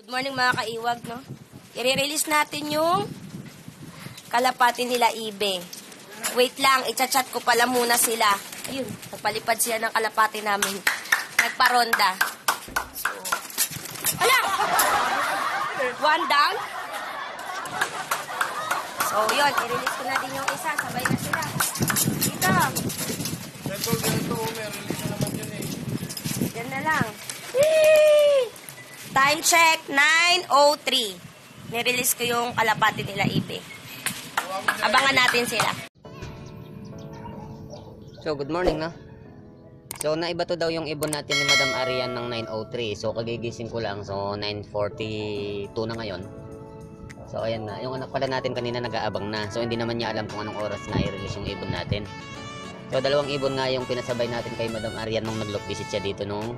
Good morning mga kaiwag, no? I-release natin yung kalapati nila Ibe. Wait lang, i-chat ko pala muna sila. Ayun, nagpalipad sila ng kalapati namin. Nagparonda. So, ala! One down. So, yun, i-release ko na din yung isa. Sabay na sila. Dito. Ganito, may release na naman yun eh. Yan na lang. Whee! Time check, 9:03. Nirelease ko yung kalapati nila Ibe. Abangan natin sila. So, good morning, no? So, naiba to daw yung ibon natin ni Madam Arian ng 9:03. So, kagigising ko lang. So, 9:42 na ngayon. So, ayan na. Yung anak pala natin kanina nag-aabang na. So, hindi naman niya alam kung anong oras na i-release yung ibon natin. So, dalawang ibon nga yung pinasabay natin kay Madam Arian nung nag-lock visit siya dito nung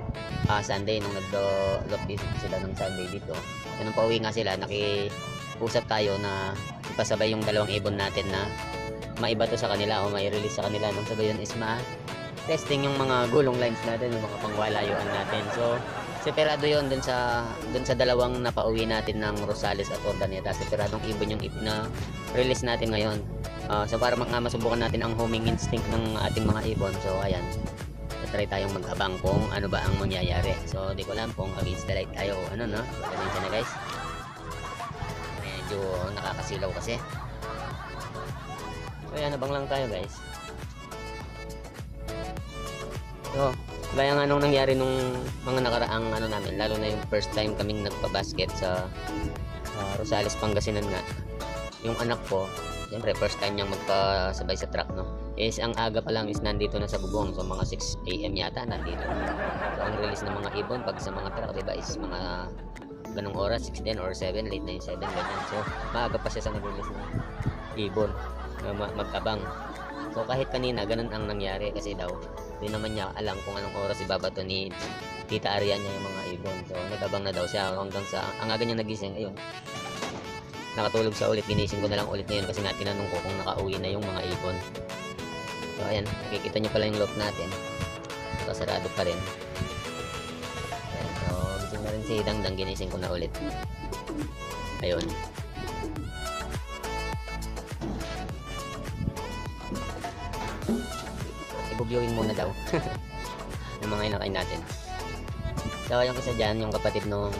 Sunday. Nung nag-lock visit sila nung Sunday dito. So, nung pauwi nga sila, nakiusap tayo na ipasabay yung dalawang ibon natin na maiba to sa kanila o may release sa kanila. Nung sabi yun is testing yung mga gulong lines natin, yung mga pangwalayuan natin. So, separado yun dun sa dalawang napauwi natin ng Rosales at Ordaneta. Separadong ibon yung na release natin ngayon. So, para masubukan natin ang homing instinct ng ating mga ibon. So, ayan. Try tayong mag-abang kung ano ba ang mangyayari. So, di ko alam kung against the light tayo. Ano, no? Ganyan na, guys. Medyo nakakasilaw kasi. So, ayan. Abang lang tayo, guys. So, gaya nga nung nangyari nung mga nakaraang ano namin, lalo na yung first time kaming nagpa-basket sa Rosales, Pangasinan nga. Yung anak ko, siyempre first time niyang magpasabay sa truck, no? Is ang aga pa lang is nandito na sa bubong. So mga 6 AM yata nandito. So ang release ng mga ibon pag sa mga truck, diba, is mga ganong oras, 6 din or 7, late na yung 7, ganyan. So maaga pa siya sa nag-release ng ibon na mag-abang. So kahit kanina ganun ang nangyari kasi daw hindi naman niya alam kung anong oras ibabato ni Tita Arian niya yung mga ibon. So nag-abang na daw siya hanggang sa ang aga niya nagising. Ayun, nakatulog siya ulit. Ginising ko na lang ulit ngayon kasi nga tinanong ko kung nakauwi na yung mga ibon. So ayan, nakikita niyo pala yung lock natin. So sarado pa rin. Ayan, so gising na rin si Dangdang, ginising ko na ulit. Ayun. Ibubyowin muna daw yung mga inakain natin. So yung isa dyan, yung kapatid nung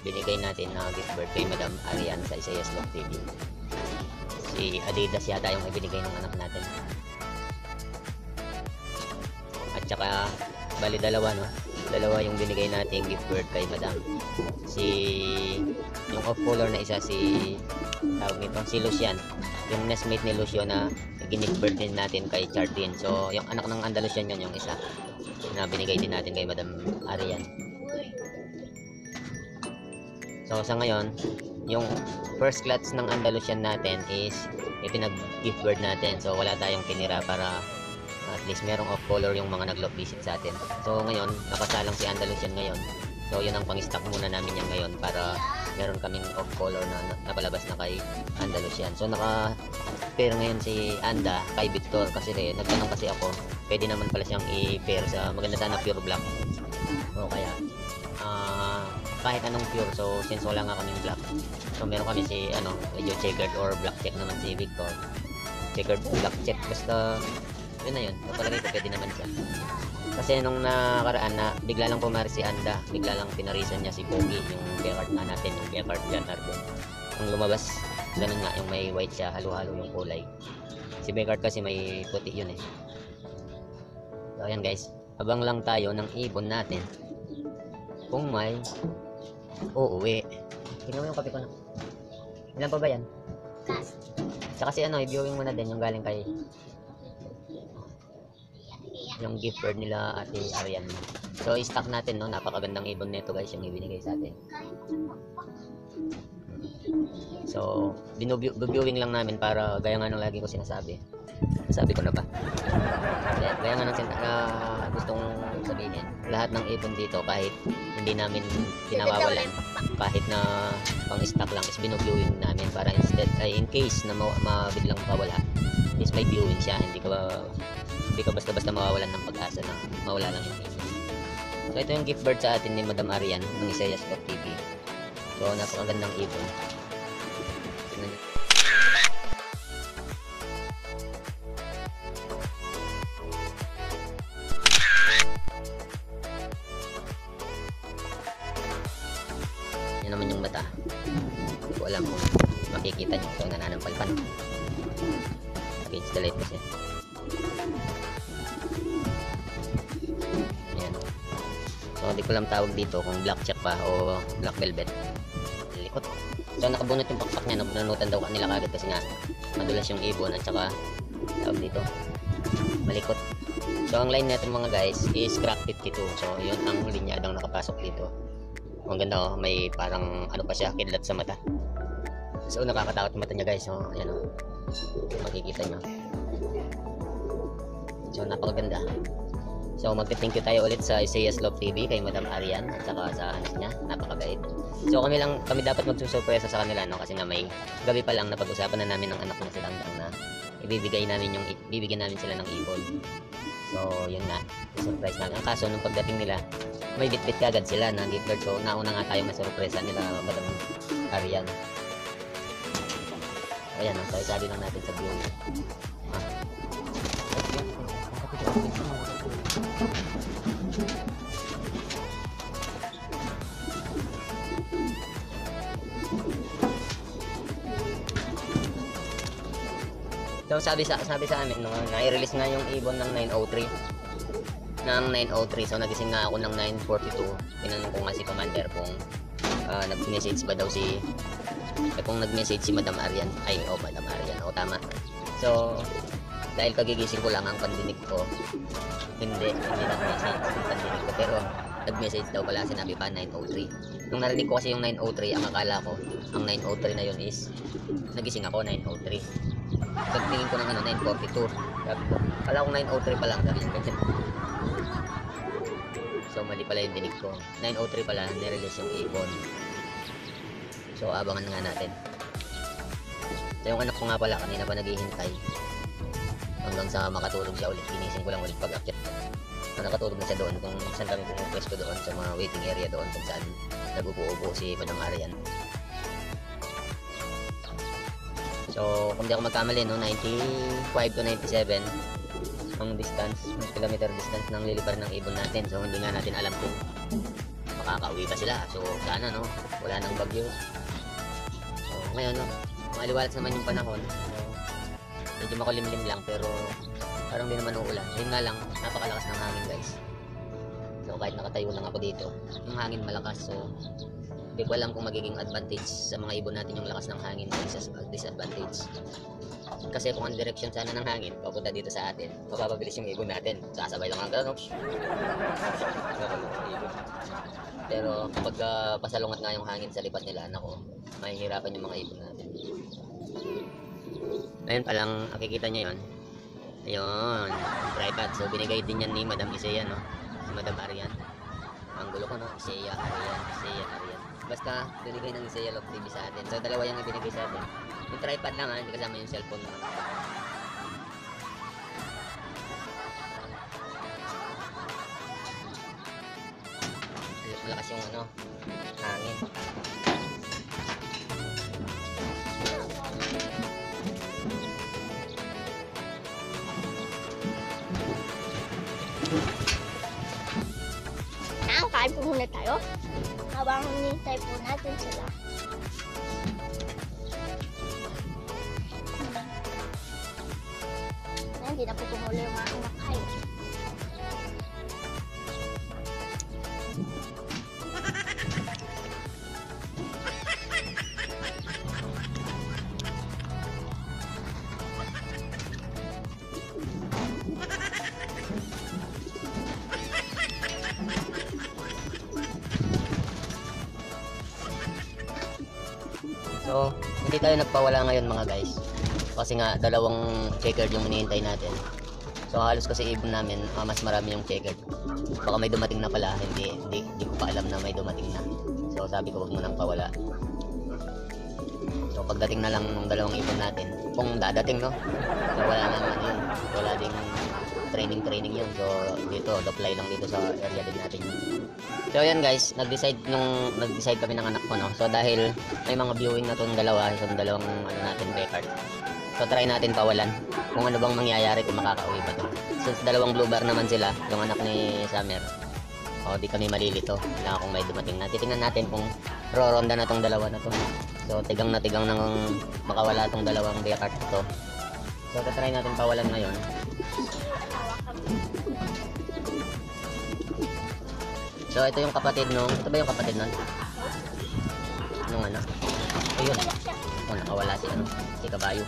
binigay natin na gift birth kay Madam Arian sa Isayas Vlog TV. Si Adidas yata yung ibinigay ng anak natin. At saka bali dalawa, no? Dalawa yung binigay natin gift birth kay Madam. Yung off color na isa, si tawag nito, si Lucian. Yung nestmate ni Lucio na gift birth din natin kay Chardin. So yung anak ng Andalusian yun, yung isa na binigay din natin kay Madam Arian. So sa ngayon, yung first clutch ng Andalusian natin is ipinag-gift bird natin. So wala tayong tinira para at least merong off color yung mga nag-lock visit sa atin. So ngayon, nakasalang si Andalusian ngayon. So yun ang pang-stock muna namin yan ngayon para meron kaming off color na napalabas na kay Andalusian. So naka-pair ngayon si Anda kay Victor kasi nagtanong kasi ako, pwede naman pala siyang i-pair sa maganda sana pure black. So kaya kahit anong pure, so since wala nga kaming black, so meron kami si medyo checkered or black check naman si Victor. Checkered black check, basta yun na yun, napalagay ko pwede naman siya. Kasi nung nakaraan na bigla lang pumari si Anda, bigla lang pinarisan niya si Pogi, yung Beckard na natin, yung Beckard Janardo. Nung lumabas, ganun nga, yung may white siya, halo-halo yung kulay. Si Beckard kasi may puti yun eh. So ayan guys, abang lang tayo ng ibon natin kung may uuwi. Tingnan mo yung kape ko na. Ilan pa ba yan? Tsaka si i-viewing mo na din yung galing kay yung gift bird nila Ate Arian. So i-stock natin, no? Napakagandang ibon nito guys, yung ibinigay sa atin. So viewing lang namin para gaya nga nung lagi ko sinasabi. Sabi ko na ba? Gaya nga nung gustong sabihin, lahat ng ibon dito kahit hindi namin pinawawalan, kahit na pang-stock lang is viewing namin para instead in case na mabiglang mawala is may viewing siya, hindi ka basta-basta mawawalan ng pag-asa na mawala lang yung ibon. So ito yung gift bird sa atin ni Madam Arian ng Isayas Vlog TV. So, napakagandang ibon. Tingnan nyo. Yan naman yung mata. Hindi ko alam kung makikita nyo. So, nananampal pa, no? Page the light kasi. Ayan. So, hindi ko lang tawag dito kung black check pa o black velvet. Likot. So, nakabunot yung pakpak niya. Nabunutan daw nila kagad kasi nga madulas yung ibon at saka tawag dito. Malikot. So, ang line natin mga guys is crack 52. So, yun ang linyadang nakapasok dito. Ang ganda, oh. May parang ano pa siya, kidlat sa mata. So, nakakatakot yung mata niya guys. So, ayan o. Makikita nyo. So, napakaganda. So, magte-thank you tayo ulit sa Isaiah's Love TV kay Madam Arian at saka sa anak niya. Napakabait. So, kami dapat magsusurpresa sa kanila, no? Kasi nga may gabi pa lang na pag-usapan na namin ng anak na silang na bibigyan namin sila ng ibon. So, yun nga. Surprise namin. Ang kaso, nung pagdating nila, may bit-bit kagad sila na gift card. So, nauna nga tayong masurpresa nila Madam Arian. Ayan, so isabi lang natin sa view. So sabi sa amin no, na-release nga yung ibon ng 903. So nagising nga ako ng 9:42. Tinanong ko nga si Commander kung nag-message ba daw kung nag-message si Madam Arian. Madam Arian. Tama. So dahil kagigising ko lang ang pandinig ko. Hindi nag-message ang pandinig ko. Pero nag-message daw pala, sinabi pa 903. Nung narinig ko kasi yung 903, ang akala ko ang 903 na yun is nagising ako 903. Pagtingin ko ng 942. Sabi ko, kala ko 903 pa lang. Sabi ko, ganyan. So mali pala yung dinig ko. 903 pala, nirelease yung ibon. So abangan na nga natin. So yung anak ko nga pala, kanina pa naghihintay hanggang sa makatulog siya ulit. Ginising ko lang ulit pag-akit. Nakatulog na siya doon kung saan kami pumupwesto doon sa mga waiting area doon kung saan nag-upo-upo si Madam Arian. So kung di ako magkamali, no, 95 to 97 ang distance, kilometer distance ng lilipad ng ibon natin. So hindi nga natin alam kung makakauwi pa sila. So sana, no, wala nang bagyo. So ngayon, no, maliwalas naman yung panahon. So medyo makulimlim lang pero parang di naman uulan. Yun nga lang, napakalakas ng hangin guys. So kahit nakatayo lang ako dito, yung hangin malakas. So hindi ko alam kung magiging advantage sa mga ibon natin yung lakas ng hangin o disadvantage. Kasi kung ang direction sana ng hangin papunta dito sa atin, mapapabilis yung ibon natin. Sasabay lang ang gano'n. Pero kapag pasalungat nga yung hangin sa lipat nila, nako, mahihirapan yung mga ibon natin. Ngayon pa lang, nakikita nyo yun. Ayun, tripod. So binigay din yan ni Madam Isaiah, no? Si Madam Arian. Ang gulo ko, no? Isaiah, Arian. Basta binigay ng Isaiah Love TV sa atin. So dalawa yung ibinigay sa atin. Yung tripod lang, hindi kasama yung cellphone naman. Malakas yung hangin. Kain po muna tayo habang hinihintay po natin sila. Hindi na po tumulo yung aking makain. So, hindi tayo nagpawala ngayon mga guys. Kasi nga, dalawang checkered yung hinihintay natin. So, halos kasi ibon namin, mas marami yung checkered. Baka may dumating na pala, hindi ko pa alam na may dumating na. So, sabi ko wag mo nang pawala. So, pagdating na lang ng dalawang ibon natin, kung dadating, no? So, wala naman yun. Wala ding training yun. So dito, apply lang dito sa area din natin yun. So ayan guys, nag-decide kami ng anak ko, no. So dahil may mga viewing na tong dalawa, itong dalawang ano natin, Beckard. So try natin pawalan kung ano bang mangyayari kung makakauwi ba to. Since dalawang blue bar naman sila, yung anak ni Summer. O di kami malilito. Kailangan kung may dumating na. Titingnan natin kung roronda na tong dalawa na to. So tigang na tigang nang makawala tong dalawang Beckard to. So try natin pawalan ngayon. So ito yung kapatid nung, ito ba yung kapatid nun? Nung ano? Ayun. Oh, nakawala si ano, si Kabayo.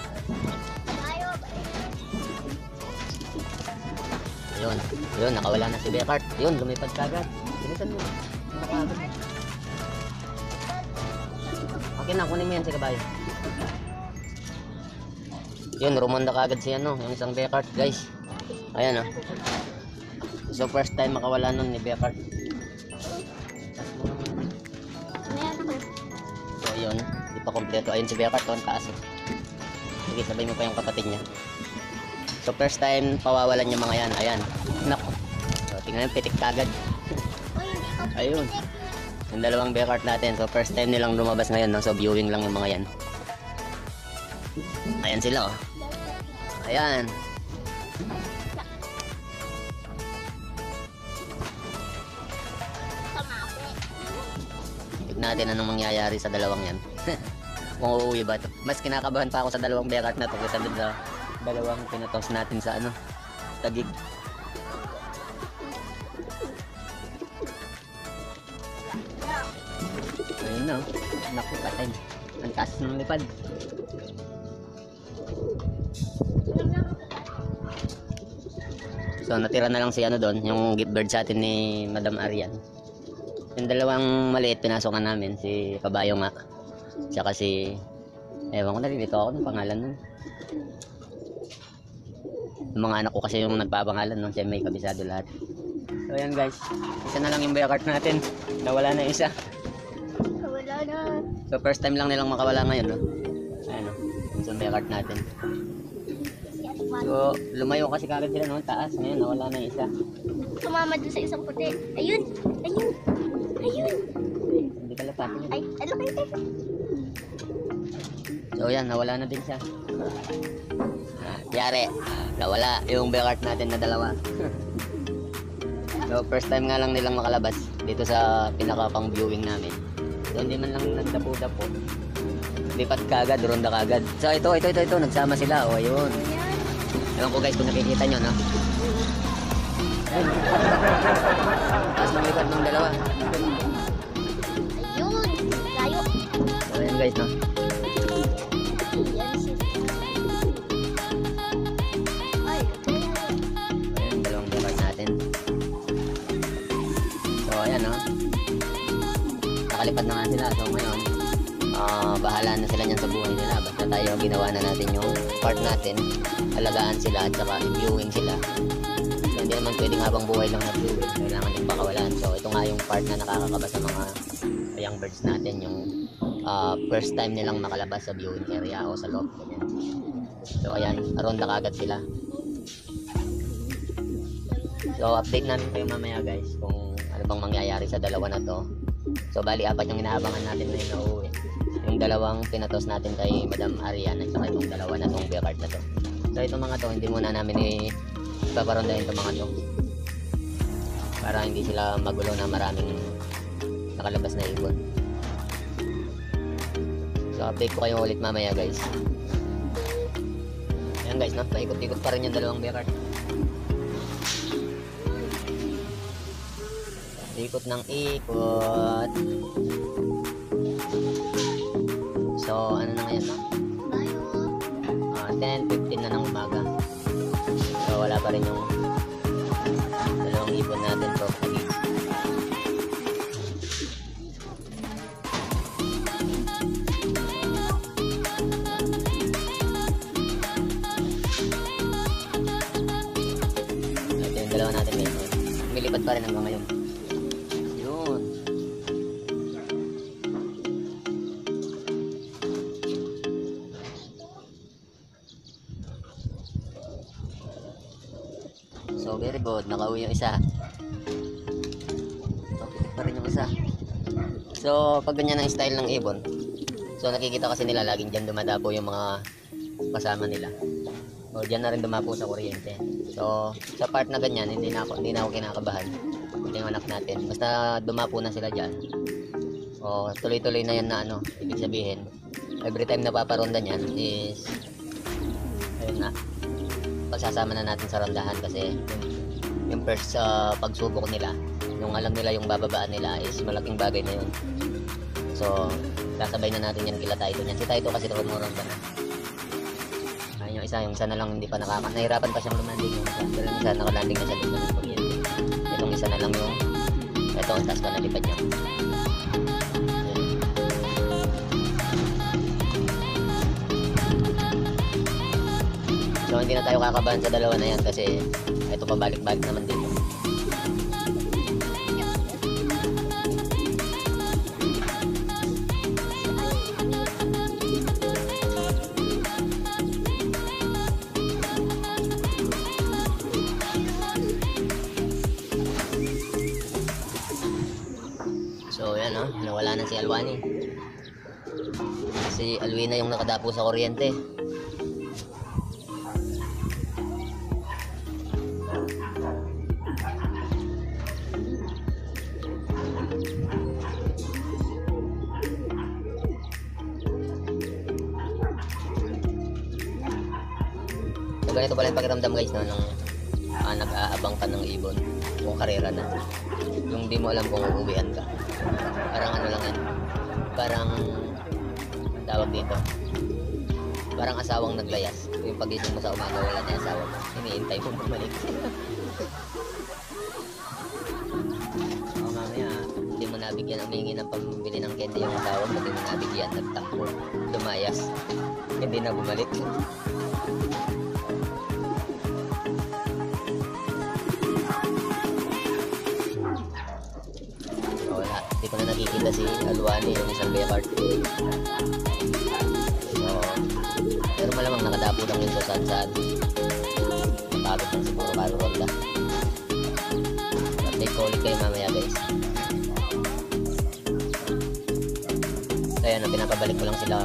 Yun, nakawala na si Beckard. Yun, lumipad kagad. Bilisan mo. Nakakagad. Okay na, kunin mo yan si Kabayo. Yun, rumonda kagad si ano, yung isang Beckard, guys. Ayan oh. So first time makawala nun ni Beckard. So ayun, di pa kompleto. Ayun si Beckard, ang taas eh. Sige, sabay mo pa yung kapatid niya. So first time pawawalan yung mga yan. Ayan. Nako. So tingnan yung pitik kagad. Ayun. Yung dalawang Beckard natin. So first time nilang lumabas ngayon, no? So viewing lang yung mga yan. Ayan sila oh. Ayan. Tignan natin anong mangyayari sa dalawang yan. Kung uuwi ba ito. Mas kinakabahan pa ako sa dalawang Beckard na to kaysa dun sa dalawang pinatos natin sa ano, Taguig. Ayun na, naku, patay. Ang taas ng lipad. So natira na lang si ano doon, yung gift bird sa atin ni Madam Arian. Yung dalawang maliit pinasokan namin, si Kabayo nga. Tsaka si, ewan ko na rin, ito ako ng pangalan nun. Yung mga anak ko kasi yung nagpapangalan nun, siya may kabisado lahat. So ayan guys, isa na lang yung Beckard natin. Nawala na isa. Wala na. So first time lang nilang makawala ngayon, no? Ayan o, yung Beckard natin. So lumayo kasi kagad sila noon, taas. Ngayon nawala na yung isa. Sumama dun sa isang puti. Ayun! Ayun! Ayun! Hindi pala pa. Ay, ano kayo? So yan, nawala na din siya. Yari, nawala yung Beckard natin na dalawa. So first time nga lang nilang makalabas dito sa pinaka pang viewing namin. So hindi man lang nagdapo-dapo. Lipat kagad, ronda kagad. So ito, nagsama sila. O ayun. Ewan ko guys kung nakikita nyo, no? Ayun. Taas ng lipat ng dalawa. Ayun! Layo! So ayun guys, no? Yan si... Ay, Ayan, dalawang Beckard natin. So ayan, no? Nakalipad na nga sila. So ngayon, bahala na sila niyan sa buhay nila. Basta tayo ginawa na natin yung part natin. Alagaan sila at saka i-viewing sila. So, hindi naman pwedeng habang buhay lang na-viewing. Kailangan yung pakawalan. So ito nga yung part na nakakakaba sa mga young birds natin. Yung first time nilang makalabas sa viewing area o sa loob. So ayan, ronda kagad sila. So update namin kayo mamaya guys kung ano bang mangyayari sa dalawa na to. So bali apat yung inaabangan natin na yung nauwi. Yung dalawang pinatos natin kay Madam Arian at saka itong dalawa na tong Beckard na to. So itong mga to hindi muna namin ipaparondahin itong mga to para hindi sila magulo na maraming nakalabas na ibon. So update ko kayo ulit mamaya guys. Ayan guys, no? Paikot-ikot pa rin yung dalawang Beckard. Ikot ng ikot. So ano na ngayon, no? 10:15 na ng umaga. So wala pa rin yung dalawang ibon natin to. Ito yung dalawa natin ngayon. Lumilipad pa rin hanggang ngayon. Yun. So, very good. Nakauwi yung isa. Okay pa rin yung isa. So, pag ganyan ang style ng ibon, so nakikita kasi nila laging dyan dumadapo yung mga kasama nila. O dyan na rin dumapo sa kuryente. So, sa part na ganyan, hindi na ako kinakabahan. Hindi yung anak natin. Basta dumapo na sila dyan. O, tuloy-tuloy na yan na ano. Ibig sabihin, every time na paparonda niyan is, ayun na, pagsasama na natin sa rondahan kasi yung first pagsubok nila, yung alam nila yung bababaan nila is malaking bagay na yun. So, sasabay na natin yan kila Taito niyan. Si Taito kasi tumuronda na. Ayun yung isa na lang hindi pa nahirapan pa siyang lumanding yung isa. Pero yung isa nakalanding na siya dito ng kuryente. Itong isa na lang yung ito ang taas pa nalipad niya. So hindi na tayo kakabahan sa dalawa na yan kasi ito pabalik-balik naman dito. So yan nawala na si Alwani. Si Alwina yung nakadapo sa kuryente. So ganito pala yung pakiramdam guys nung nag-aabang ka ng ibon kung karera na. Yung di mo alam kung uuwihan ka. Parang ano lang yan. Parang ang tawag dito. Parang asawang naglayas. Yung pagising mo sa umaga wala na yung asawa mo. Iniintay mo bumalik. O mamaya, hindi mo nabigyan ang humingi ng pambili ng candy yung asawa mo. Hindi mo nabigyan. Nagtakbo. Lumayas. Hindi na bumalik. Hindi ko na nakikita si Alwani yung isang Becard. So, pero malamang nakadapo lang yun sa saan-saan. Napagod lang siguro karo ronda. Update ko ulit kayo mamaya guys. So ayan, pinapabalik ko lang sila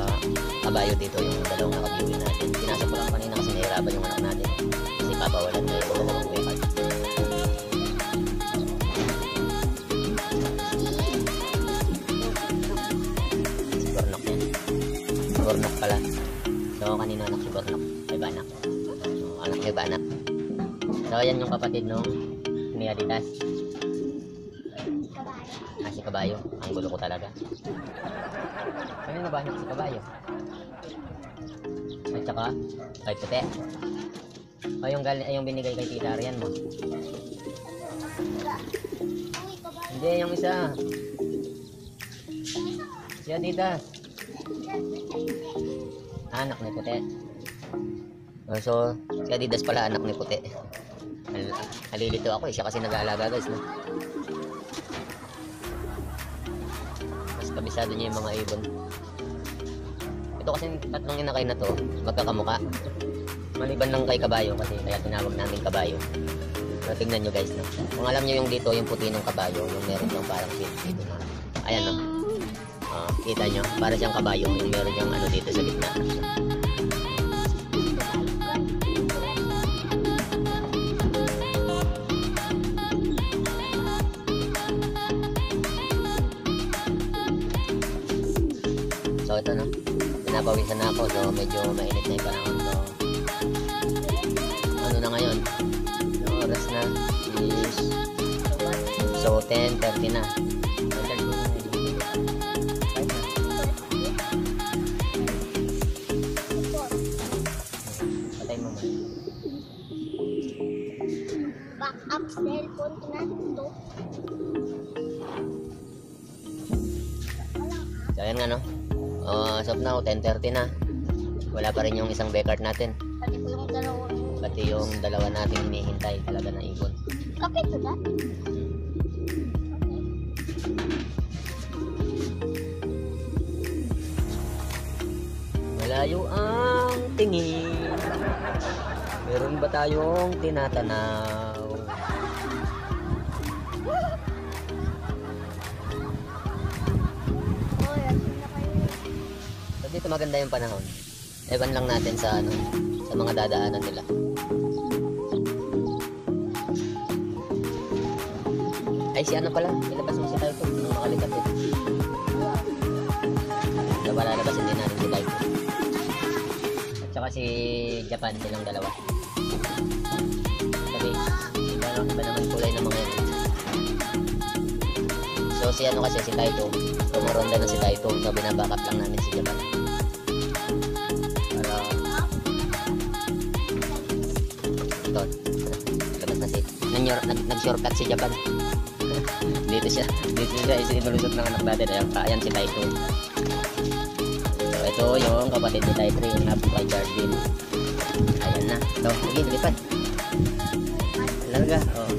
kabayo dito yung dalawang nakabiuwi natin. Pinasok ko lang kanina kasi nahirapan yung anak natin. Kasi papawalan na yung dalawang Becard. Bornok pala. So, kanina anak si Bornok. May banak. So, anak may banak. So, ayan yung kapatid nung ni Adidas. Si Kabayo. Ang gulo ko talaga. Kanina banak si Kabayo. At saka, kay Puti. O, yung binigay kay Tita Arian mo. Hindi, yung isa. Si Adidas. Anak ni Puti. So, si Adidas pala anak ni Puti. Nalilito ako siya kasi nag-aalaga guys. No? Mas kabisado niya yung mga ibon. Ito kasi tatlong inakay na to, magkakamuka. Maliban lang kay Kabayo kasi kaya tinawag namin Kabayo. So, tignan nyo guys. No? Kung alam nyo yung dito, yung puti ng Kabayo, yung meron yung parang dito na. Ayan no. Kita nyo, para siyang kabayo yung meron yung ano dito sa gitna. So ito no, pinapawisan na ako, so medyo mainit na yung panahon. So ano na ngayon, yung oras na is so 10:30 na. Backup cellphone ko na ito. So ayan nga no, as of now 10:30 na. Wala pa rin yung isang Becard natin. Pati ko yung dalawa. Pati yung dalawa natin hinihintay talaga ng ibon. Kapit ko na? Malayo ang tingin. Meron ba tayong tinatanaw? At dito maganda yung panahon. Ewan lang natin sa ano, sa mga dadaanan nila. Ay si ano pala, ilabas mo si Taito. Nung makalikat eh. Diba lalabasin din natin si Taito. At saka si Japan, silang dalawa. Sabi, iba naman kulay ng mga yun. So si ano kasi si Taito, tumaronda na si Taito. So binabackup lang namin si Japan. Para ito, labas na si nag-shortcut si Japan. dito siya isinulusot ng anak natin. Ayan si Taito. So ito yung kapatid ni Taito, yung napaka-charge din. Ayan na. Ito, sige, lipad. Larga, oh.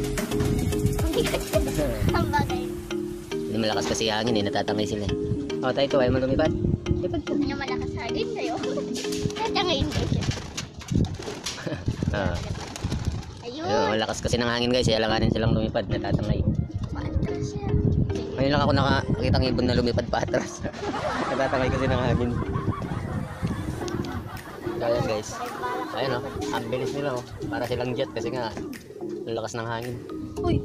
Ang bagay. Hindi malakas kasi hangin eh, natatangay sila eh. Oh, Taito, ayaw mo lumipad? Lipad ka. Ano malakas sa akin kayo? Natangayin kayo siya. Ah. Ayun. Ayun, malakas kasi ng hangin guys, alanganin silang lumipad, natatangay. Paatras siya. Ngayon lang ako nakakita ng ibon na lumipad pa atras. Natatangay kasi ng hangin. Ayan guys. Ayun oh, ang bilis nila oh. Para silang jet kasi nga ang lakas ng hangin. Uy!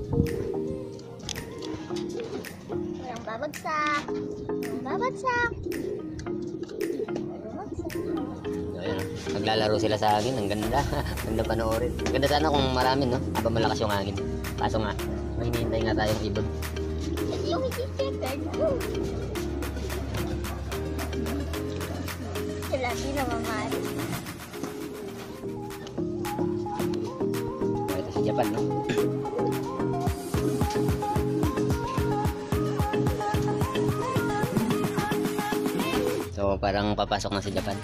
Walang babagsak. Walang babagsak. So, ayun oh, naglalaro sila sa hangin, ang ganda. Ganda panoorin. Ganda sana kung marami no, habang malakas yung hangin. Kaso nga, may hinihintay nga tayong ibon. Kasi yung hindi-checkered. Sila pinamamahal. Ito si Japan no. So parang papasok na si Japan.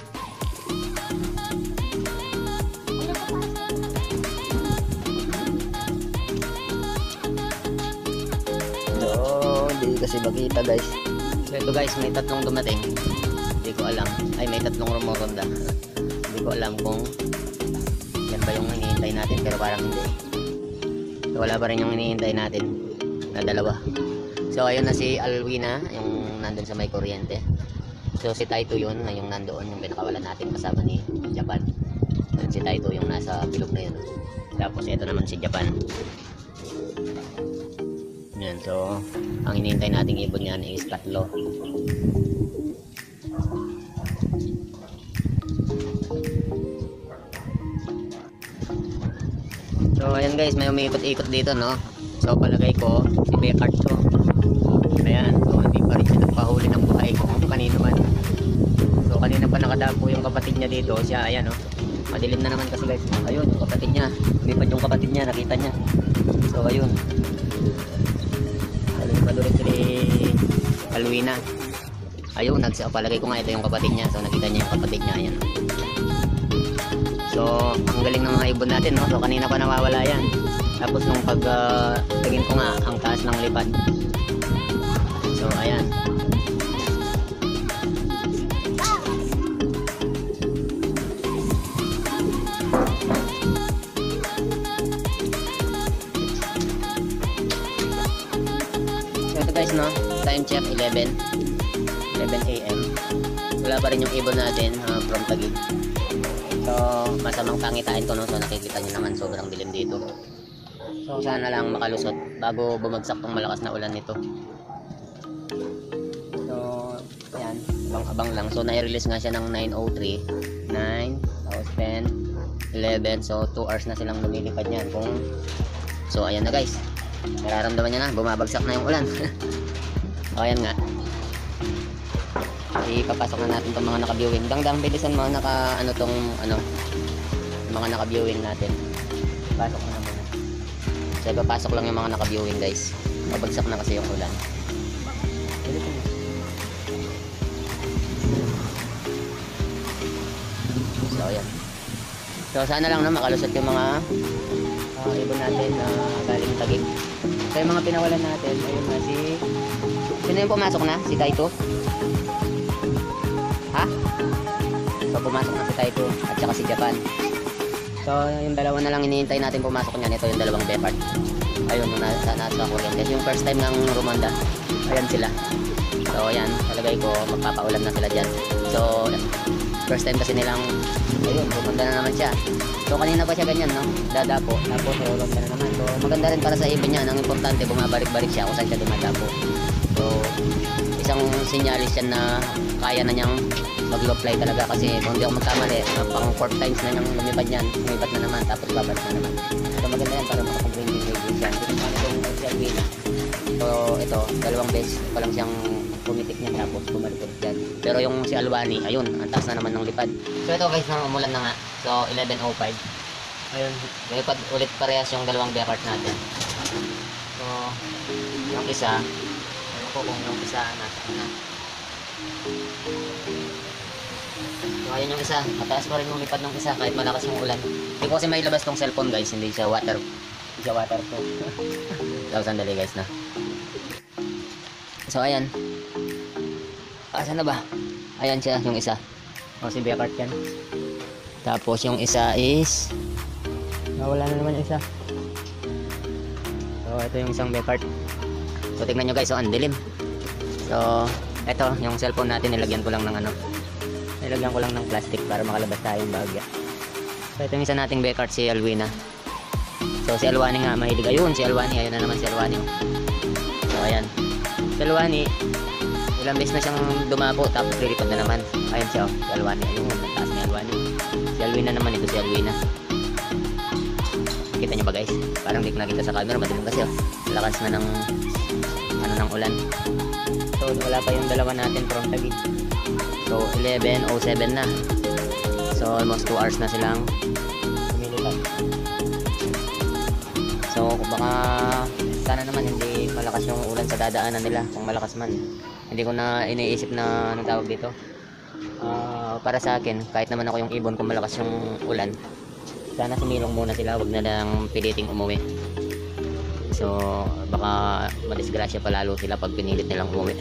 Hindi kasi makita guys. So ito guys, may tatlong dumating. Hindi ko alam. Ay, may tatlong rumoronda. Hindi ko alam kung yan ba yung hinihintay natin, pero parang hindi. So wala pa rin yung hinihintay natin na dalawa. So ayun na si Alwina, yung nandun sa may kuryente. So si Taito yun, yung nandoon, yung pinakawalan natin kasama ni Japan. Yun, si Taito yung nasa bilog na yun. Tapos ito naman si Japan. Yan, so ang hinihintay nating ibon yan is tatlo. So ayan guys, may umiikot-ikot dito no. So palagay ko si Becard to. Ayan, so hindi pa rin siya nagpahuli ng buhay kung kanino man. So kanina pa nakadapo yung kapatid niya dito. Siya ayan no, madilim na naman kasi guys. Ayun yung kapatid niya, lumipad yung kapatid niya, nakita niya. So ayun, padulit si Alwina. Ayun, palagay ko nga ito yung kapatid niya. So nakita niya yung kapatid niya. Ayan. So ang galing ng mga ibon natin no. So kanina pa nawawala yan. Tapos nung pag tingin ko nga ang taas ng lipad. So ayan. Guys no, time check 11 AM. Wala pa rin yung ibon natin from Taguig. So masamang pangitain ko no. So nakikita nyo naman sobrang dilim dito. So sana lang makalusot bago bumagsak tong malakas na ulan nito. So ayan, abang lang. So nai-release nga siya ng 9:03, 9, tapos 10, 11. So 2 hours na silang lumilipad niyan. So ayan na guys, nararamdaman niya na, bumabagsak na yung ulan. O ayan nga, ipapasok na natin itong mga naka-viewing. Dangdang bilisan mo mga naka-viewing natin. Pasok na muna. So ipapasok lang yung mga naka-viewing guys. Mabagsak na kasi yung ulan. So ayan. So sana lang na makalusot yung mga ibon natin na galing Taguig. So yung mga pinawalan natin, ayun na si... Sino yung pumasok na? Si Taito? Ha? So pumasok na si Taito at saka si Japan. So yung dalawa na lang hinihintay natin pumasok niyan. Ito yung dalawang Becard. Ayun, nasa kuryente. Yung first time ng Rumonda. Ayan sila. So So ayan, talagay ko magpapaulan na sila dyan. So first time kasi nilang, ayun, pupunta na naman siya. So kanina pa siya ganyan, no? Dadapo, tapos ulong na naman. So maganda rin para sa ibon niya. Ang importante, bumabalik-balik siya kung saan siya dumadapo. So isang sinyalis yan na kaya na niyang mag-low fly talaga, kasi kung hindi ako magkamali, pang 4 times na niyang lumipad yan. Lumipat na naman, tapos babalik na naman. So maganda yan para makapag-green siya. Hindi naman itong Selwyn. So ito, 2 beses pa lang siyang pumitik niya, tapos bumalik ulit dyan. Pero yung si Alwani, ayun, ang taas na naman ng lipad. So ito guys, nang umulan na nga. So 11:05. Ayun, lumipad ulit parehas yung 2 Beckert natin. So yung isa, ano ko kung yung isa nasa na. So ayun yung isa, mataas pa rin yung lipad ng isa kahit malakas yung ulan. Hindi ko kasi may labas tong cellphone guys, hindi siya waterproof. So sandali guys na. So ayan. Asan na ba? Ayan siya, yung isa. O si Beckert yan. Tapos yung isa is, wala na naman yung isa. So ito yung isang Beckert. So tignan nyo guys, so ang dilim. So ito yung cellphone natin, nilagyan ko lang ng plastic para makalabas tayong bagya. So ito yung isa nating Beckert, si Alwina. So si Alwani nga mahilig. Ayun si Alwani, ayun na naman si Alwani. So ayan, si Alwani ilang beses na siyang dumapo, tapos lilipad na naman. Ayun siya, si Alwani, ayun, nagtaas ni Alwani. Si Alwina naman, ito si Alwina. Kita nyo ba guys? Parang di ko nakita sa camera, madilim kasi lakas na ng ng ulan. So wala pa yung dalawa natin from Taguig. So 11:07 na. So almost 2 hours na silang lumilipad. So baka sana naman hindi malakas yung ulan sa dadaanan nila. Kung malakas man, hindi ko na iniisip na anong tawag dito. Para sa akin, kahit naman ako yung ibon, kung malakas yung ulan, sana sumilong muna sila, wag na lang piliting umuwi. So baka madisgrasya pa lalo sila pag pinilit nilang umuwi.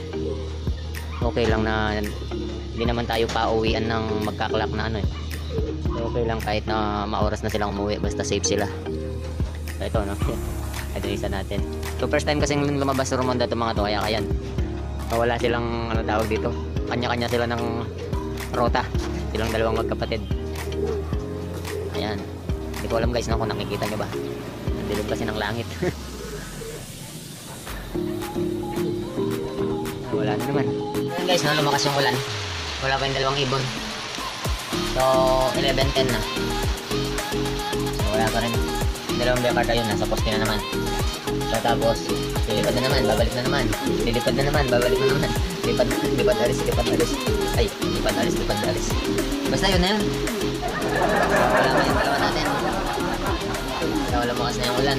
Okay lang na hindi naman tayo pauwian ng magkaklak na ano eh. So okay lang kahit na maoras na silang umuwi, basta safe sila. So ito no. Ito yung isa natin. So first time kasing lumabas sa Romonda itong mga to, kaya kayan. So wala silang ano tawag dito, kanya-kanya sila ng rota. Silang dalawang magkapatid. Ayan. Hindi ko alam guys na kung nakikita nyo ba. Ang dilim kasi ng langit. Wala na naman. Ayan guys, no, lumakas yung ulan. Wala pa yung 2 ibon. So 11:10 na. So wala pa rin. 2 Beckert ayun, nasa poste na naman. So tapos lilipad na naman, babalik na naman. Lilipad na naman, babalik na naman. Lipad alis. Ay, lipad alis. Basta yun na yun. Wala pa yung dalawa natin. Kaya lumakas na yung ulan.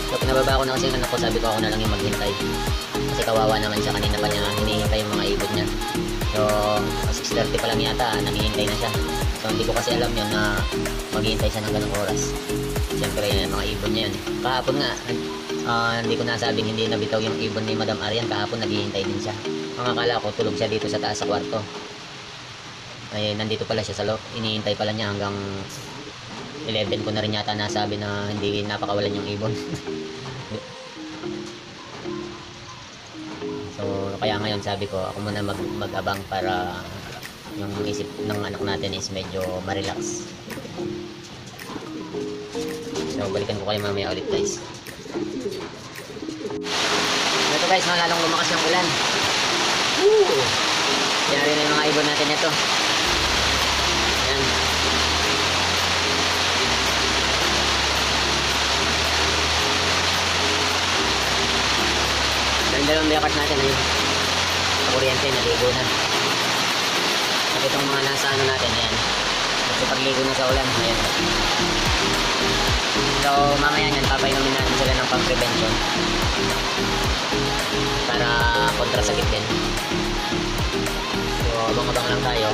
So pinababa ko na kasi yung anak ko, sabi ko ako na lang yung maghintay. Kasi kawawa naman siya, kanina pa niya hinihintay yung mga ibon niya. So 6:30 pa lang yata, naghihintay na siya. So hindi ko kasi alam yun na maghihintay siya ng ganong oras. Siyempre yun, mga ibon niya yun. Kahapon nga, hindi ko nasabing hindi nabitaw yung ibon ni Madam Arian. Kahapon naghihintay din siya. Ang akala ko tulog siya dito sa taas sa kwarto. Ay nandito pala siya sa loob. Inihintay pala niya hanggang 11 ko na rin yata nasabi na hindi napakawalan yung ibon. So kaya ngayon sabi ko ako muna mag-abang para yung isip ng anak natin is medyo ma-relax. So balikan ko kayo mamaya ulit guys. Ito guys, lalong lumakas yung ulan. Yan rin yung mga ibon natin ito. Yan. Yung 2 Beckert natin ayun. Sa kuryente, naligo na. At itong mga nasa ano natin, ayan. Kasi pagligo na sa ulan, ayan. So mamaya yan, papainumin natin sila ng pang-prevention para kontra sakit din. So abang-abang lang tayo.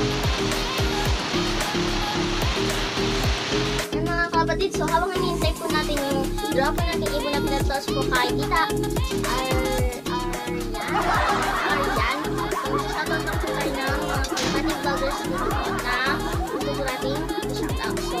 Yan mga kapatid, so habang hinihintay po natin yung drop po natin ibon na pinatoss po kay Tita Aryan. So shoutout lang po tayo ng mga kapatid vloggers na gusto po natin shoutout. So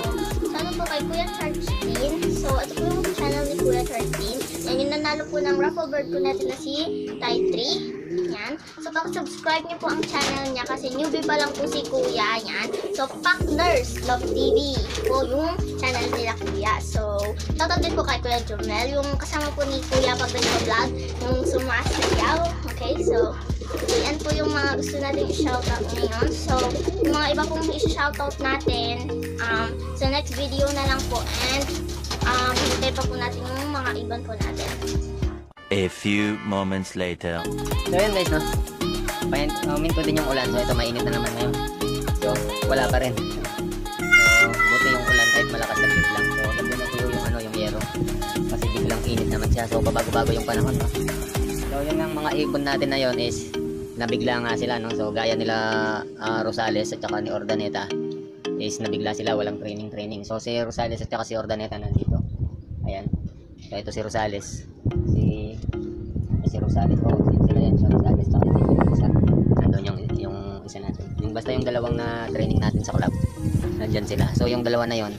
shoutout po kay Kuya Charles Dean. So ito po yung channel ni Kuya Charles Dean. Yan yung nanalo po ng raffle bird po natin na si Tai 3. Yan. yan. So, pag-subscribe niyo po ang channel niya kasi newbie pa lang po si Kuya. Yan. So, Pakners Love TV po yung channel nila Kuya. So, shoutout din po kay Kuya Jomel, yung kasama po ni Kuya pag nag-vlog, yung sumasayaw. Okay, so, yan po yung mga gusto natin i-shoutout ngayon. So, yung mga iba pong i-shoutout natin, sa next video na lang po. And, hintay pa po natin yung mga iban po natin. A few moments later. So yun guys, no? Minto din yung ulan. So ito, mainit na naman ngayon. So wala pa rin. So buti yung ulan kahit malakas na bit lang. So nagbunutuyo yung yung yero. Kasi biglang init naman siya. So pabago-bago yung panahon, no? So yun ang mga ibon natin na yun is nabigla nga sila, no? So gaya nila Rosales at saka ni Ordaneta is nabigla sila, walang training. So si Rosales at saka si Ordaneta nandito. Ayan. So ito si Rosales. Si Rosales po, sila yan, si Rosales tsaka si isa. Nandun yung isa natin. Basta yung dalawang na training natin sa club, nandyan sila. So yung dalawa na yon,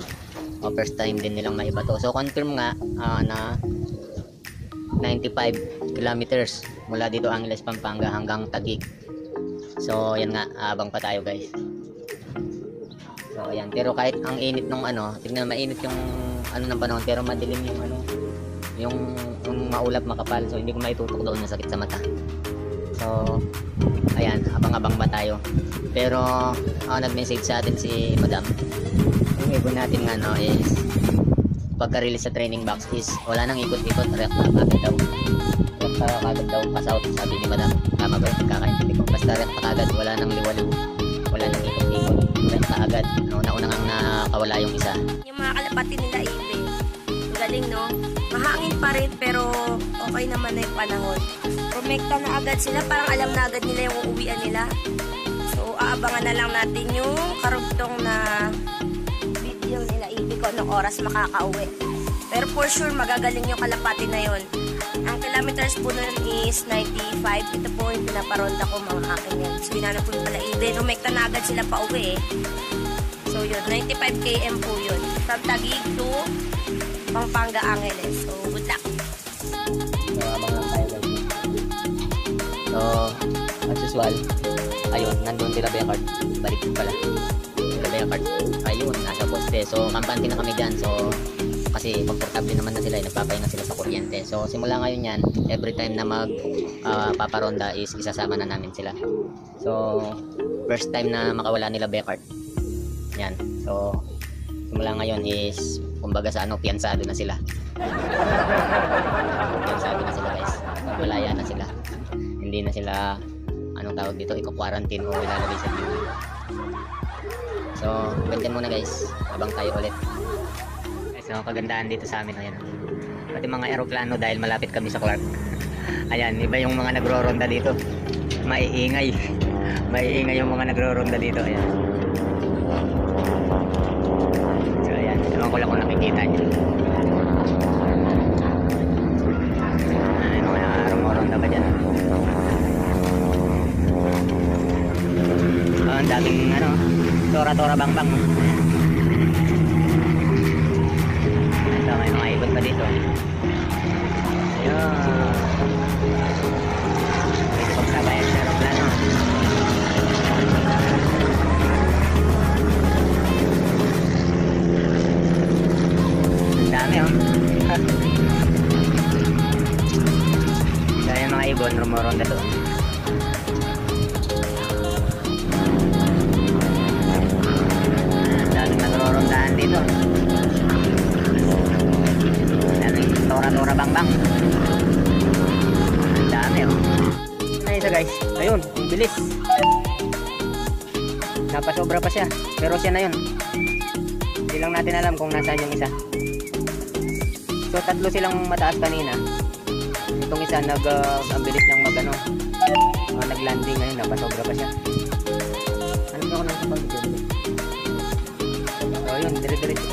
first time din nilang maibato. So confirm nga na 95 kilometers mula dito Angeles, Pampanga hanggang Taguig. So yan nga, abang pa tayo guys. So ayan, pero kahit ang init nung tignan mainit yung ng panahon, pero madilim yung maulap, makapal. So hindi ko maitutok doon, masakit sa mata. So ayan, abang-abang ba tayo. Pero nag-message sa atin si Madam. Yung ibon natin nga is pagka-release sa training box is wala nang ikot-ikot, react na kagad daw. React na kagad daw, pass-out, sabi ni Madam. Tama ba yung pagkakaintindi ko? Basta react na kagad, wala nang liwaliw, wala nang ikot-ikot, react na agad. Una-una ngang nakawala yung isa. Yung mga kalapati nila ibe, galing, no? Mahangin pa rin pero okay naman na yung panahon. Rumekta na agad sila, parang alam na agad nila yung uuwian nila. So aabangan na lang natin yung karugtong na video nila ibe ko anong oras makakauwi. Pero for sure magagaling yung kalapati na yon. Ang kilometers po nun is 95. Ito po yung pinaparonda ko mga akin yan. So hinanap po yung pala ibe, rumekta na agad sila pa uwi So yun, 95 km po yun. From Taguig to Pampanga, Angeles. So, good luck. So, abang lang tayo guys. So, as usual, ayun, nandun sila Becard. Balik pala. Sila Becard. Ayun, nasa poste. So, kampante na kami dyan. So, kasi komportable naman na sila. Nagpapahinga sila sa kuryente. So, simula ngayon yan, every time na paparonda is isasama na namin sila. So, first time na makawala nila Becard. Yan. So, simula ngayon is kumbaga sa piyansado na sila. Piyansado na sila guys. Malaya na sila. Hindi na sila, tawag dito, iko-quarantine o ilalagay sa view. So, ganyan muna guys. Habang tayo ulit. So, kagandahan dito sa amin. Ayan. Pati mga aeroplano dahil malapit kami sa Clark. Ayan, iba yung mga nagro-ronda dito. Maiingay. Maiingay yung mga nagro-ronda dito. Ayan. Ewan ko lang kung nakikita nyo. Ano kaya rumoronda ba dyan? Ang daming tora-tora bang-bang. Ito, may mga ibon pa dito. Ayun. Pwede pagsabayan sa aeroplano. Dami Kaya mga ibon rumoronda doon. Daming nagro-rondahan dito. Daming tora-tora bang-bang. Ang dami Ay isa guys. Ayun, ang bilis. Napasobra pa siya. Pero siya na yun. Hindi lang natin alam kung nasaan yung isa. So tatlo silang mataas kanina. Itong isa ang bilis niyang nag-landing ngayon, napasobra pa siya. Ano ba ako nang kapag dito? So yun, dire-diretso.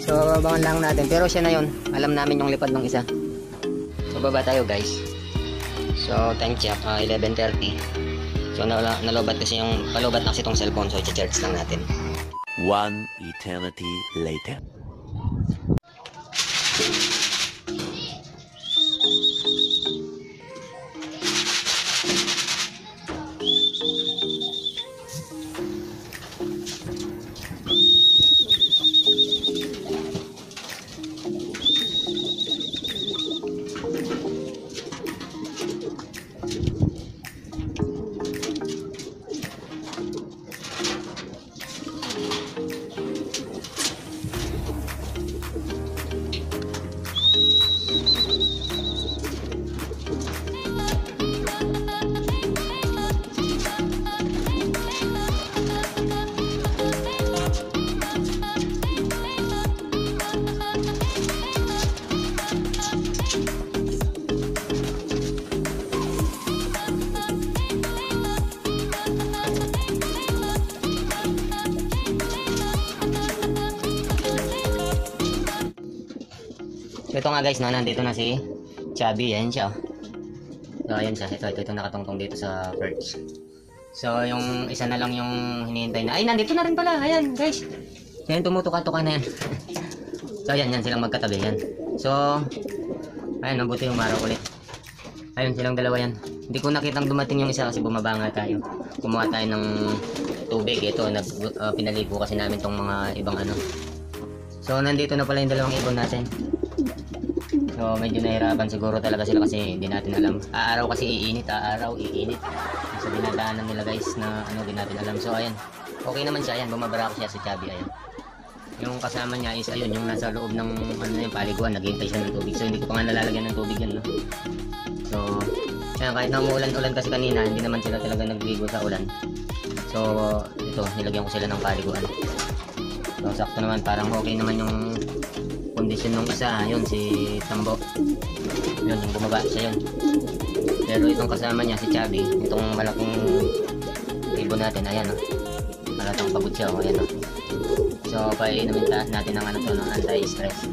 So abangan lang natin, pero siya na yun. Alam namin yung lipad ng isa. So baba tayo guys. So time check, 11:30. So nalobat kasi palubat na kasi itong cellphone, so i-charge lang natin. One eternity later. ito nga guys, no, nandito na si Chubby. Ayan siya. So ayan siya. Ito nakatungtong dito sa perch. So yung isa na lang yung hinihintay na. Ay, nandito na rin pala. Ayan guys. Ayan, tumutuka-tuka na yan. So ayan silang magkatabi. Yan. So ayan, mabuti yung umaraw ulit. Ayun, silang dalawa yan. Hindi ko nakitang dumating yung isa kasi bumaba nga tayo. Kumuha tayo ng tubig. Ito, pinaligo kasi namin tong mga ibang ano. So nandito na pala yung dalawang ibon natin. So medyo nahirapan siguro talaga sila kasi hindi natin alam. Aaraw kasi iinit. Sa dinadaanan nila guys na ano, hindi natin alam. So ayan, okay naman siya. Ayan, bumabara ko siya sa Chubby. Ayan. Yung kasama niya is ayun, yung nasa loob ng ano, yung paliguan. Naghihintay siya ng tubig. So hindi ko pa nga nalalagyan ng tubig yan, no? So ayan, kahit na umuulan-ulan kasi kanina, hindi naman sila talaga nagligo sa ulan. So ito, nilagyan ko sila ng paliguan. So sakto naman, parang okay naman yung kondisyon ng isa. Yun, si Tambo. Yun, yung bumaba siya yun. Pero itong kasama niya, si Chubby, itong malaking ibon natin, ayan o. Malatang pagod siya o, ayan o. So painumin natin ng ano to, ng anti-stress.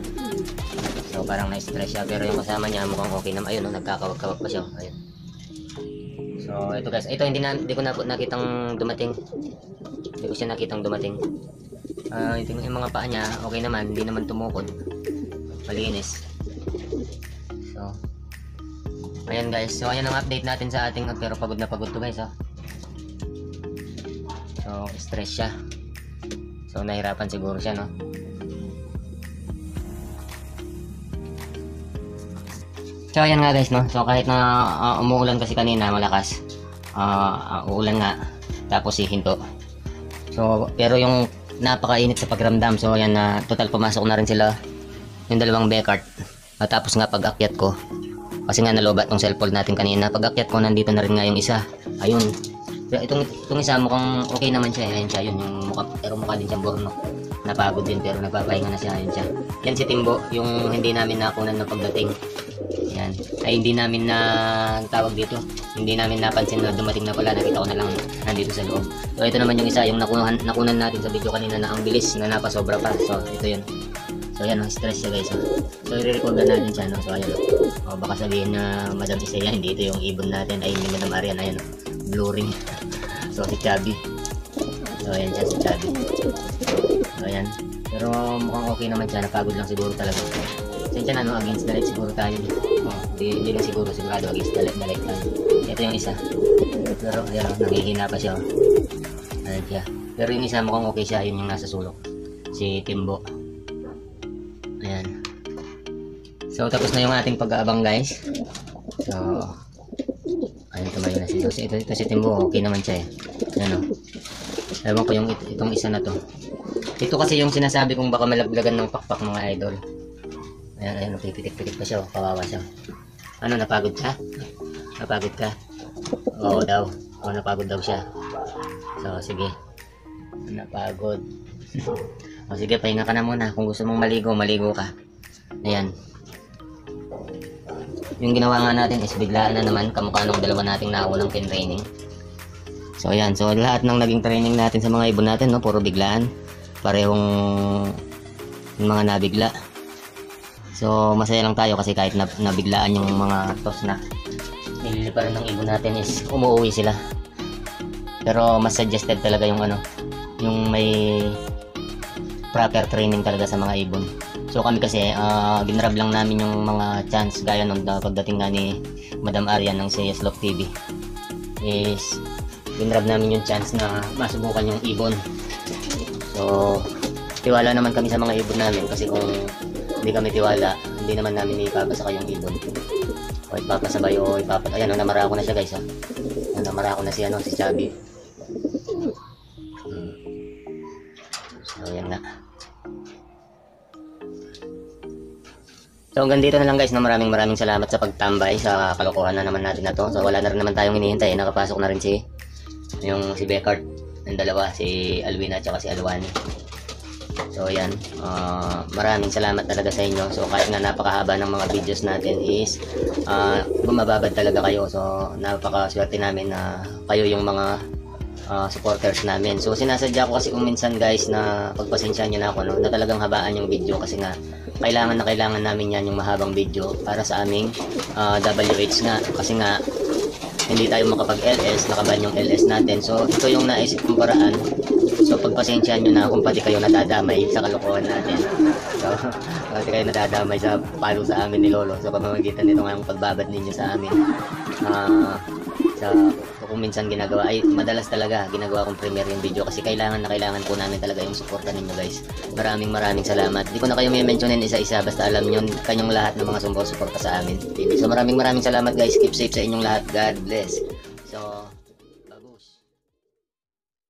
So parang na-stress siya, pero yung kasama niya mukhang okay naman. Ayun o, nagkakawag-kawag pa siya o, ayan. So ito guys, ito hindi ko na nakitang dumating. Hindi ko siya nakitang dumating. Yung mga paa niya, okay naman, hindi naman tumukod. Malinis. So ayan guys, so ayan ang update natin sa ating, pero pagod na pagod to guys ha. So stress siya. So nahirapan siguro siya, no. So ayan nga guys, no. So kahit na umuulan kasi kanina malakas, uulan nga, tapos hihinto. So pero yung napakainit sa pagramdam. So ayan na, total pumasok na rin sila yung dalawang Beckart. At tapos nga pag-akyat ko, kasi nga nalobat tong cellphone natin kanina, pag-akyat ko nandito na rin nga yung isa. Ayun. Pero itong isa mukhang okay naman siya. Ayun siya, yun yung mukha, pero mukha din siyang burno. Napagod din pero nagpapahinga na siya. Ayun siya. Yan si Timbo, yung hindi namin nakunan ng pagdating. Yan. Ay hindi namin na tawag dito. Hindi namin napansin na dumating na pala. Nakita ko na lang nandito sa loob. So ito naman yung isa, yung nakunan natin sa video kanina na ang bilis na napasobra pa. So ito yun. So yan, stress siya guys. So i-record na natin siya, no? So ayan. Baka sabihin na Madam Isaya, hindi ito yung ibon natin. Ayun yung Madam Arian, ayan. Blue ring. So si Chubby. So ayan siya, si Chubby. So ayan. Pero mukhang okay naman siya. Napagod lang siguro talaga. Sensya na, no? Against the light siguro tayo. Hindi lang siguro, sigurado against the light tayo. Ito yung isa. Pero ayan, nangihina pa siya. Ayan siya. Pero yung isa mukhang okay siya. Yun yung nasa sulok. Si Timbo. Ayan. So tapos na yung ating pag-aabang guys. So ayun, tumayo na siya. So ito si Timbo, okay naman siya eh. Ayan o. Ewan ko yung itong isa na to. Ito kasi yung sinasabi kong baka malaglagan ng pakpak mga idol. Ayan, pipitik-pitik pa siya. Kawawa siya. Ano, napagod ka? Napagod ka? Oo daw. Oo, napagod daw siya. So sige. Napagod. O sige, pahinga ka na muna. Kung gusto mong maligo, maligo ka. Ayan. Yung ginawa nga natin is biglaan na naman. Kamukha nung dalawa nating naunang training. So ayan. So lahat ng naging training natin sa mga ibon natin, no, puro biglaan. Parehong mga nabigla. So masaya lang tayo kasi kahit nabiglaan yung mga toss na nililiparan ng ibon natin is umuwi sila. Pero mas suggested talaga yung ano, yung may proper training talaga sa mga ibon. So kami kasi ginrab lang namin yung mga chance gaya nung pagdating nga ni Madam Arian ng CS Love TV is ginrab namin yung chance na masubukan yung ibon. So tiwala naman kami sa mga ibon namin kasi kung hindi kami tiwala, hindi naman namin ipapasa yung ibon. O ipapasabay o ayan, namara ko na siya guys. Namara ko na si Chubby. So yan na. So hanggang dito na lang guys, maraming salamat sa pagtambay sa kalokohan na naman natin na to. So wala na rin naman tayong hinihintay, nakapasok na rin si Beckart, yung dalawa, si Alwina at saka si Alwani. So yan, maraming salamat talaga sa inyo. So kahit na napakahaba ng mga videos natin is bumababad talaga kayo. So napakaswerte namin na kayo yung mga supporters namin. So sinasadya ko kasi kung minsan guys na pagpasensyahan nyo na ako, no, na talagang habaan yung video kasi nga kailangan na kailangan namin yan, yung mahabang video para sa aming WH nga. Kasi nga, hindi tayo makapag-LS, nakaban yung LS natin. So, ito yung naisip kong paraan. So, pagpasensyahan nyo na kung pati kayo nadadamay sa kalokohan natin. So, pati kayo nadadamay sa palo sa amin ni Lolo. So, pamamagitan nito nga yung pagbabad ninyo sa amin. Sa kung minsan ginagawa, ay madalas talaga ginagawa kong premiere yung video kasi kailangan na kailangan po namin talaga yung suporta ninyo guys. Maraming salamat. Di ko na kayo may mentionin isa-isa, basta alam nyo kanyang lahat ng mga suporta sa amin. So maraming salamat guys. Keep safe sa inyong lahat. God bless. So